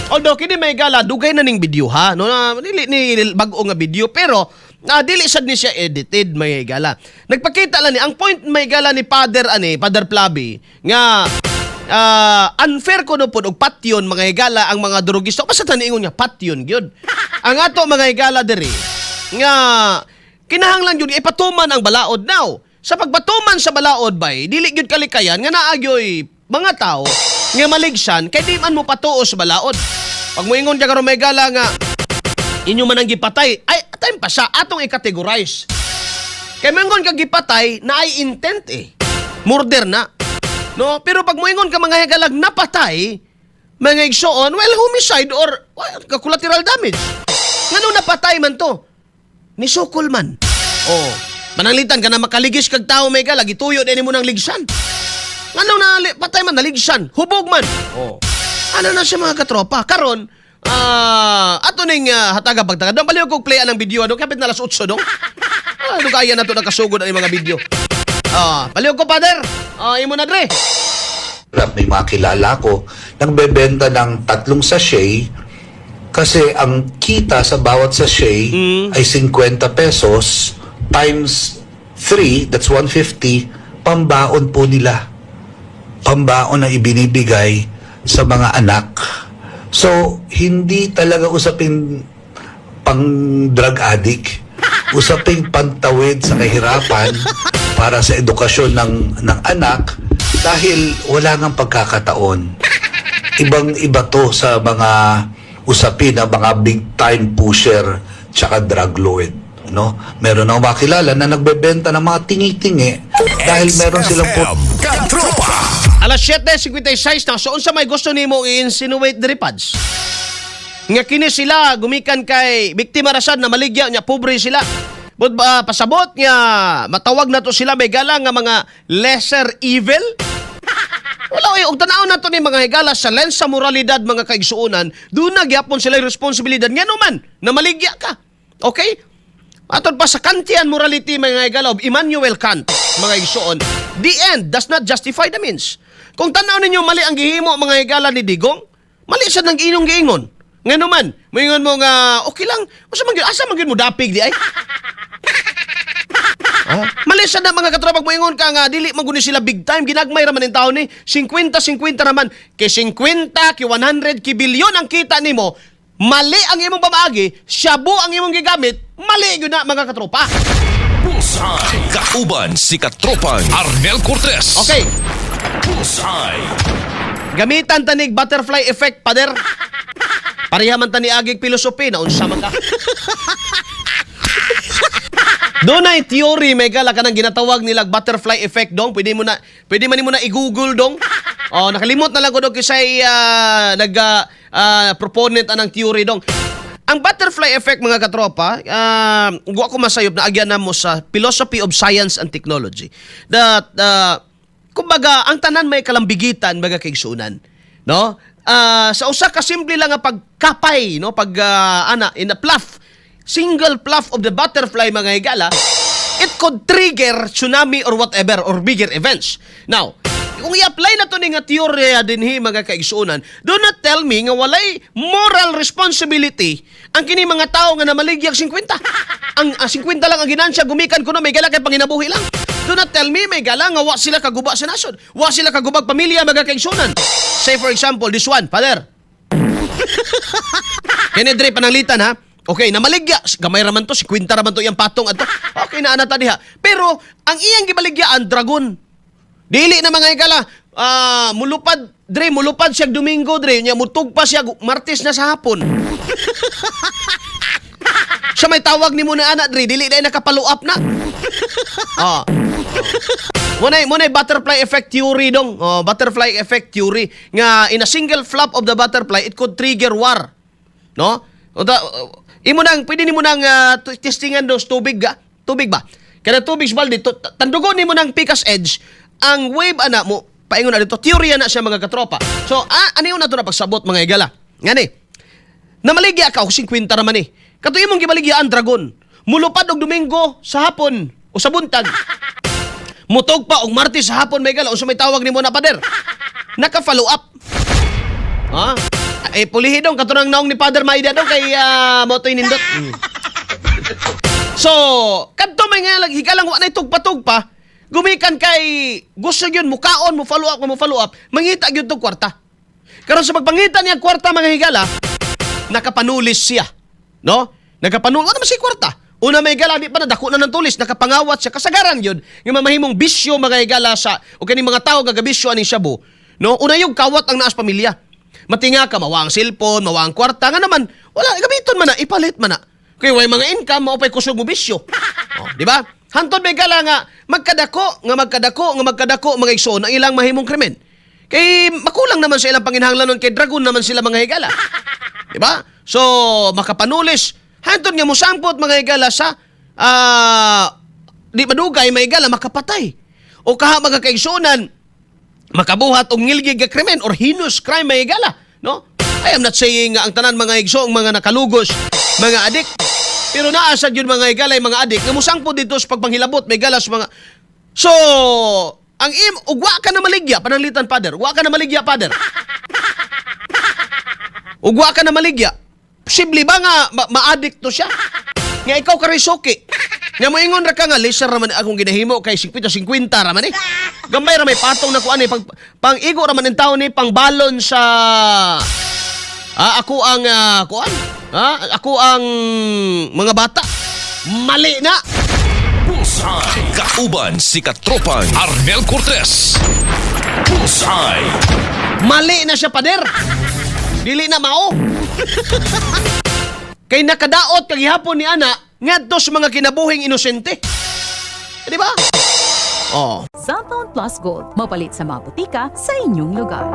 Although kini may gala dugay na ning video ha, no na ni bag-o nga video pero dili sad ni siya edited may gala. Nagpakita lang ni ang point may gala ni Father Plaby nga unfair ko no pod og patyon mga higala ang mga drugista. Basta taniingon nga patyon gyud. Ang ato mga higala diri nga kinahanglan gyud ipatuman ang balaod now. Sa pagpatuman sa balaod bay, dili gyud kalikayan nga naagyoy mga tao nga maligsan kay di man mo patuo sa balaod. Pag moingon ka karon may gala nga inyo man ang gipatay, ay time pa siya atong i-categorize. Kay moingon ka gipatay na ay intent murder na. No, pero pag moingon ka mga hagalag napatay, mga igsoon, well homicide or collateral damage. Ngano napatay man to? Ni sukol man. Oh, mananglitan ka na makaligis kag tao may galag ituyo din mo nang ligsan. Ngano na patay man naligsan, hubog man. Oh. Ano na siya mga katropa? Karon, ato ning hataga pagtagad. Dong baliw kog play ang video ano kapit na alas 8 dong. Ano kaya na to nakasugod ang mga video. Baliw ko Father. Imo na dre. May mga kilala ko nagbebenta ng 3 sachet kasi ang kita sa bawat sachet ay 50 pesos times 3, that's 150, pambaon po nila. Pambaon na ibinibigay sa mga anak. So, hindi talaga usapin pang drug addict. Usaping pantawid sa kahirapan para sa edukasyon ng anak dahil wala ngang pagkakataon. Ibang-iba to sa mga usapin ng mga big-time pusher tsaka drug lord. No? Meron akong makilala na nagbebenta ng mga tingi-tingi dahil meron silang Alas 7:56 na so unsa may gusto nimo i-insinuate diri pads? Nga kini sila gumikan kay biktima rasad na maligya nya pobre sila. But pasabot nga matawag na to sila may gala nga mga lesser evil. Wala og tanaw na to ni mga higala sa lens sa moralidad mga kaigsuonan, doon na gyapon sila responsibilidad ngano man na maligya ka. Okay? Aton pa sa Kantian morality mga higala of Immanuel Kant mga igsuon, the end does not justify the means. Kung tanaw ninyo mali ang gihimo mga higala ni Digong, mali sad nang inong giingon. Ngano man, moingon mo nga okay lang, asa man gyud mo dapig di ay? Mali sad na mga katropa moingon ka nga dili man guni sila big time ginagmay ra man ning tawo ni 50-50 raman kay 50 kay 100 kay bilyon ang kita nimo. Mali ang imong pamaagi, shabu ang imong gigamit, mali gyud na mga katropa. Bullseye. Kauban si Katropang Arnel Cortez. Okay. Bullseye. Gamitan tanig butterfly effect, Pader. Pareha man tani agig pilosopi na unsa man ka. Doon ay theory may gala kanang ginatawag nila butterfly effect dong. Pwede man mo na i-google dong. Nakalimot na lang ko dong kisay proponent anang theory dong. Ang butterfly effect mga katropa, guwa ko masayop na agyan na mo sa philosophy of science and technology. That kumbaga ang tanan may kalambigitan mga kaigsunan, no? Sa usa ka simple lang nga pagkapay, no, in a fluff, single fluff of the butterfly mga higala, it could trigger tsunami or whatever or bigger events. Now, kung i-apply na to ni nga teorya dinhi mga kaigsuonan, do not tell me nga walay moral responsibility ang kini mga tao nga namaligyag 50. Ang 50 lang ang ginansya gumikan kuno may gala kay panginabuhi lang. Do not tell me may gala nga wa sila kaguba sa nasod. Wa sila kagubag pamilya mga kaigsuonan. Say for example this one, Father. Kini dre pananglitan ha. Okay, namaligya, gamay raman to, 50 raman to iyang patong ato. Okay na anata diha. Pero ang iyang gibaligyaan dragon. Dili na mga higala, mulupad siya Domingo, dre, niya mutug pa siya Martes na sa hapon. Siya may tawag ni mo na anak, dre, dili na nakapalo up na. Munay butterfly effect theory dong. Butterfly effect theory. Nga, in a single flap of the butterfly, it could trigger war. No? Pwede ni mo nang testingan dos tubig ba? Kada tubig balde, tandugon ni mo nang Picas Edge, ang wave ana mo, paingon na dito, teorya na siya mga katropa. So, ano yun na ito na pagsabot mga igala? Ngani, namaligya ka o 50 naman Kato imong gibaligya ang dragon. Mulupad og Domingo sa hapon o sa buntag. Mutog pa og Martes sa hapon may igala o may tawag ni mo na Pader. Naka-follow up. Pulihin dong katurang naong ni Father Maida dong kay Motoy Nindot. So, kadto may nga hikalang wa na tugpa-tugpa, gumikan kay gusto yun mukaon mo follow up, mangita gyud tog kwarta. Karon sa pagpangita niya kwarta mga higala, nakapanulis siya, no? Nakapanulis ano si kwarta. Una may higala di pa na dako na ng tulis, nakapangawat siya kasagaran yun. Nga mamahimong bisyo mga higala sa o kani mga tao gagabisyo ani Shabu, no? Una yung kawat ang naas pamilya. Matinga ka mawang cellphone, mawang kwarta nga naman, wala gamiton man na ipalit man na. Kaya way mga income maupay kusog mo bisyo. Oh, di ba? Hantod may gala nga magkadako mga igsoon ang ilang mahimong krimen. Kay makulang naman sa ilang panginhanglanon kay dragon naman sila mga higala. Di ba? So makapanulis hantod nga mosampot mga higala sa di madugay mga higala makapatay. O kaha mga kaigsuonan makabuhat og ngilgig nga krimen or heinous crime mga higala, no? I am not saying nga ang tanan mga igsoong mga nakalugos, mga adik. Pero naasad yun mga higalay, mga adik, nga musangpo dito sa pagpanghilabot, may galas mga... So, ang ugwa ka na maligya, pananglitan, Father. Ugwa ka na maligya, Father. Ugwa ka na maligya. Posible ba nga ma-addict to siya? Nga ikaw karisoki. Nga moingon ra ka nga, lesser raman akong ginahimo kay 50-50 raman eh. Gambay ra may patong na kuan eh. Pang-igo raman ang tao ni, pang-balon sa... ako ang kuan. Ako ang mga bata. Mali na. Bullseye. Kauban si Katropang Arnel Cortez. Bullseye. Mali na siya, Pader. Dili na mao. Kay nakadaot kag gihapon ni ana ngadto sa mga kinabuhing inosente. Di ba? Oh. Cellphone Plus Gold. Mapalit sa mga butika sa inyong lugar.